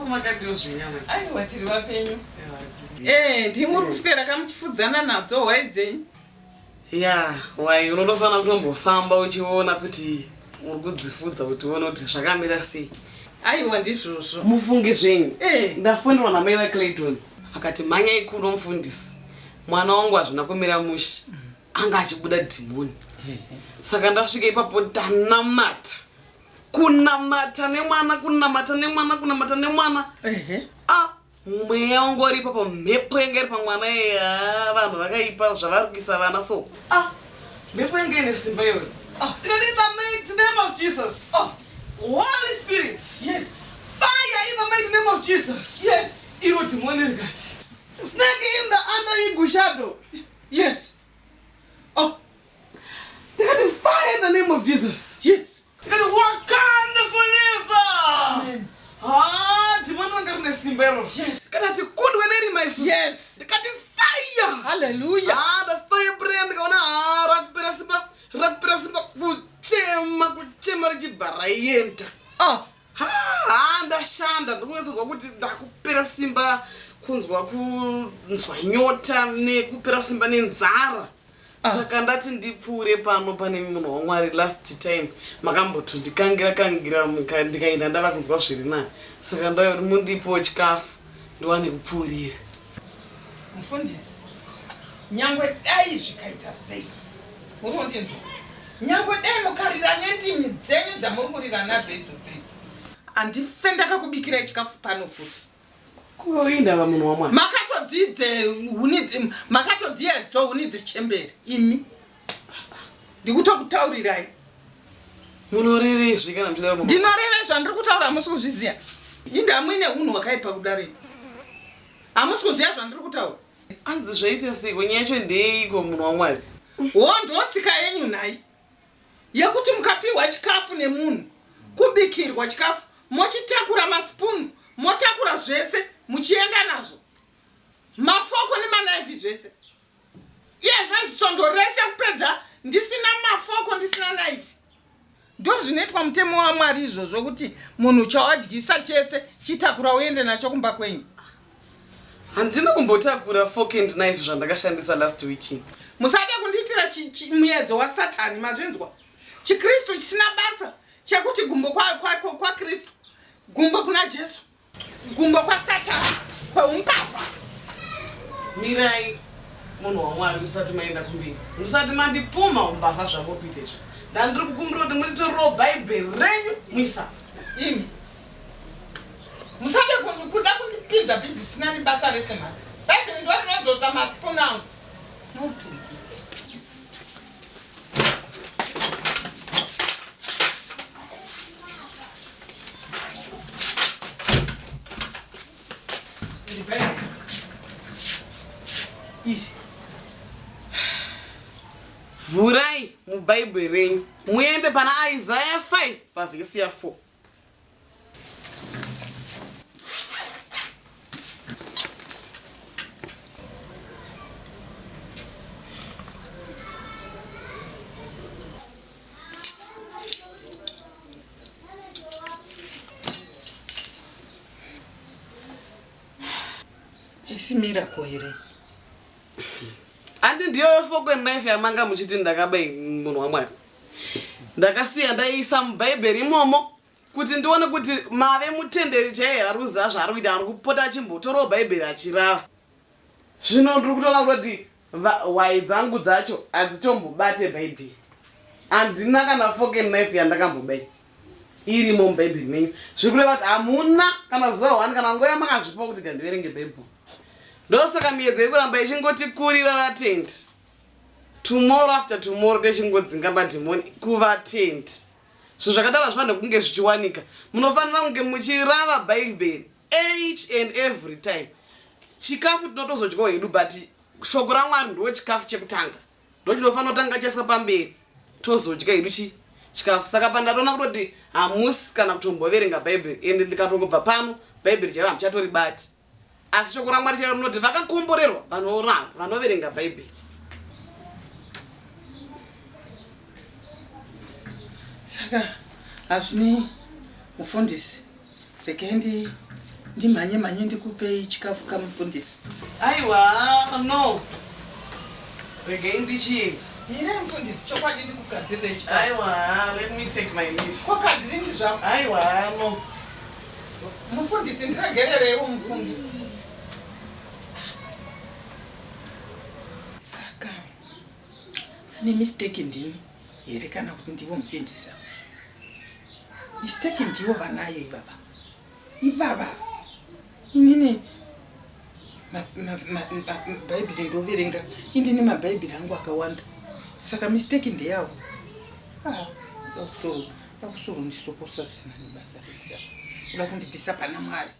makadiyo zvenyama. Aiwa tiri vapenyu. Ndimuri kuswera kamuchifudzana nadzo hwai dzenyu. Ya, hwai unotofana kutombofamba uchiona kuti uri kudzifudza kuti uone kuti zvakamira sei. Aiwa ndizvozvo. Mufunge zvenyu. Ndafundwa namai vaClayton. Akati manyai kuno mufundisi. Mwana wangu hazvina kumira mushe. Anga achibuda dhimoni. Saka ndasvika ipapo ndanamata. Kunamata nemwana, kunamata nemwana, kunamata nemwana. Mweya wangu wari ipapo, mhepo yanga iri pamwana vanhu vakaipa zvavarikisa vana so. Mhepo yanga ine simba iyoyo. In the mighty name of Jesus. Holy Spirit. Yes. Fire in the mighty name of Jesus. Yes. Iro dhimoni rikati. Snake in the under eagle shadow. Yes. They got the fire in the name of Jesus. Yes. They got the Wakanda forever. Amen. Demon anga rine simba iro. Yes. Kana ti kundwe neri maisu. Yes. They got the fire. Hallelujah. The fire brand kaona rakupera simba kuchema richibharayenda. Ndashanda ndikuwezozwa kuti ndakupera simba kunzwa nyota nekupera simba nenzara. Saka ndati ndipfuure pano pane munhu waMwari last time makambotondikangira ndikaenda ndava kunzwa zviri nani. Saka ndauya kuti mundipo chikafu ndiwane kupfuurira. Mufundisi, nyangwe dai zvikaita sei. Muri kundinzwa? Nyangwe dai mukarira nendimi dzenyu dzamuri kurira nadzo idzodzo. Andife ndakakubikirai chikafu pano futi. Kuindava munhu waMwari. Makatodziedzo huni dzechemberi. Imi. Ndikutokutaurirai. Munorevezve kana mchidaro munhu. Ndinorevezva ndiri kutaura hamusi kuzviziva. Inda muine hunhu hwakaipa kudare. Hamusi kuziva zvandiri kutaura. Anzi zvaita seiko nyaya yacho ndeiko munhu waMwari. Ndotsika yenyu nhai. Yekuti mukapiwa chikafu nemunhu, kubikirwa chikafu, mochitakura masipunu, motakura zvese, muchienda nazvo. Mafoko nemanaifi zvese. Nezvisondo rese kupedza ndisina mafoko ndisina naifi. Ndo zvinoitwa mutemo waMwari izvozvo kuti munhu chawadyisa chese chitakura uende nacho kumba kwenyu. Handina kumbotakura fork and knife zvandakashandisa last weekend. Musade kundiitira muedzo waSatani mazvinzwa. Chikristu chisina basa chekuti gumbo kwa Kristu, gumbo kuna Jesu, gumbo kwa Satani, kwaumbavha. Mirai munhu waMwari musati maenda kumberi. Musati mandipuma umbavha zvamurikuita izvo. Ndandiri kukumbira kuti muritorero Bhaibheri renyu muisa. Imi. Musade kuda kundipinza bhizi sina basa rese mari. Bhaibheri ndo rinodzosa masipunu angu. Mutsinzi. Vhurai muBhaibheri renyu muende pana Isaiah 5 pavhesi ya 4. Isi miracle here. Andi ndiyo fork and knife yamanga muchiti ndakabai munhu waMwari. Ndakasiya ndaisa muBhaibheri imomo kuti ndione kuti mave mutenderi chaiye ari kuziva zvaari kuita, ari kupota achimbotorawo Bhaibheri achirava. Zvino ndiri kutoona kuti hwai dzangu dzacho hadzitombobate Bhaibheri. Handina kana fork and knife yandakambobai irimo muBhaibheri menyu. Zviri kureva kuti hamuna kana zuva 1 kana nguva yamakazvipa kuti kandiverenge Bhaibheri. Ndosaka miedza yekuramba ichingotikurira vatendi. Tomorrow after tomorrow techingodzinga madhimoni kuvatendi. Zvinhu zvakadaro hazvifanira kunge zvichiwanika. Munofanira kunge muchirava Bhaibheri each and every time. Chikafu tinotozodyawo hedu but shoko raMwari ndo chikafu chekutanga. Ndo chinofanira kutanga chaiswa pamberi. Tozodya hedu chikafu. Saka pandatoona kuti hamusi kana kutomboverenga Bhaibheri ende ndikatongobva pano Bhaibheri chero hamuchatoribati. Asi shoko raMwari chero rinoti vakakomborerwa vanoramba vanoverenga Bhaibheri. Saka hazvini mufundisi sekendi ndimhanye mhanye ndikupei chikafu kamufundisi. Aiwa, no. Regai ndichienda. Mira mufundisi chokwadi ndikugadzirira chikafu. Aiwa, let me take my leave. Kwakadirini zvako. Aiwa, no. Mufundisi ndiragerereiwo mufundi. Saka ane mistake ndini here kana kuti ndiwo mufundisi. Mistake ndiwo vanayo ivava. Inini mabhaibheri ndoverenga, indine mabhaibheri angu akawanda. Saka mistake ndeyavo. Dakusoro ndisokosa zvisina nebasa resiya. Uda kundibvisa pana Mwari.